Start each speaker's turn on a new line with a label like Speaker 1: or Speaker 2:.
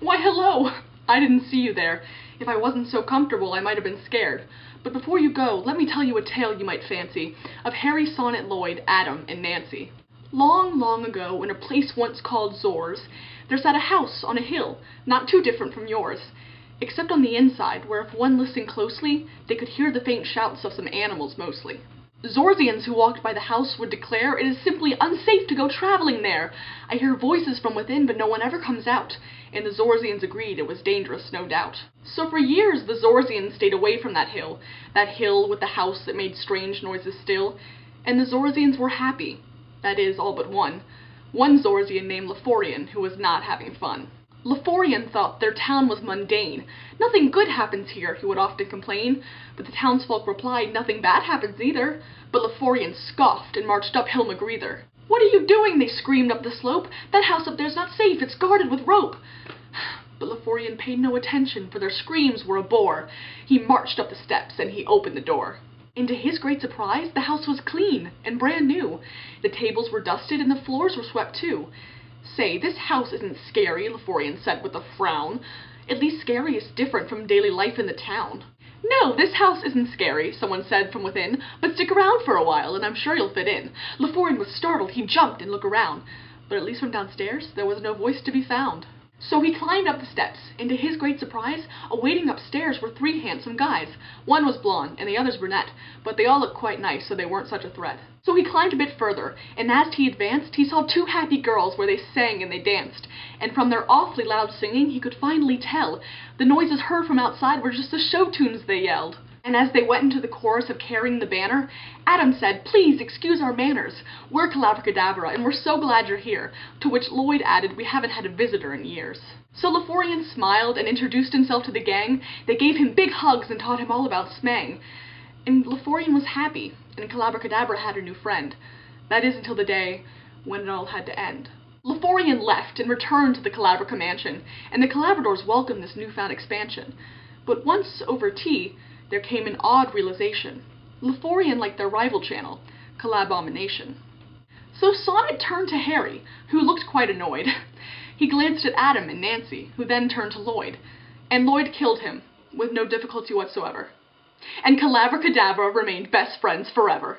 Speaker 1: Why, hello! I didn't see you there. If I wasn't so comfortable, I might have been scared. But before you go, let me tell you a tale you might fancy of Harry, Sonnet, Lloyd, Adam, and Nancy. Long, long ago, in a place once called Zor's, there sat a house on a hill, not too different from yours, except on the inside, where if one listened closely, they could hear the faint shouts of some animals mostly. Zorzians who walked by the house would declare it is simply unsafe to go traveling there. I hear voices from within, but no one ever comes out, and the Zorzians agreed it was dangerous, no doubt. So for years the Zorzians stayed away from that hill with the house that made strange noises still, and the Zorzians were happy. That is, all but one. One Zorzian named Leforian, who was not having fun. Leforian thought their town was mundane. Nothing good happens here, he would often complain, but the townsfolk replied nothing bad happens either. But Leforian scoffed and marched up Hill McGreether. "What are you doing?" they screamed up the slope. "That house up there's not safe, it's guarded with rope." But Leforian paid no attention, for their screams were a bore. He marched up the steps and he opened the door. And to his great surprise, the house was clean and brand new. The tables were dusted and the floors were swept too. "Say, this house isn't scary," Leforian said with a frown. "At least scary is different from daily life in the town." "No, this house isn't scary," someone said from within, "but stick around for a while and I'm sure you'll fit in." Leforian was startled. He jumped and looked around, but at least from downstairs there was no voice to be found. So he climbed up the steps, and to his great surprise, awaiting upstairs were 3 handsome guys. One was blonde, and the other's brunette, but they all looked quite nice, so they weren't such a threat. So he climbed a bit further, and as he advanced, he saw 2 happy girls where they sang and they danced, and from their awfully loud singing he could finally tell the noises heard from outside were just the show tunes they yelled. And as they went into the chorus of carrying the banner, Adam said, "Please excuse our manners. We're Collabomination, and we're so glad you're here," to which Lloyd added, "We haven't had a visitor in years." So Leforian smiled and introduced himself to the gang. They gave him big hugs and taught him all about smang. And Leforian was happy, and Collabomination had a new friend. That is until the day when it all had to end. Leforian left and returned to the Collabomination mansion, and the Collabradors welcomed this newfound expansion. But once over tea, there came an odd realization. Leforian liked their rival channel, Collabomination. So Sonnet turned to Harry, who looked quite annoyed. He glanced at Adam and Nancy, who then turned to Lloyd, and Lloyd killed him, with no difficulty whatsoever. And Collabomination remained best friends forever.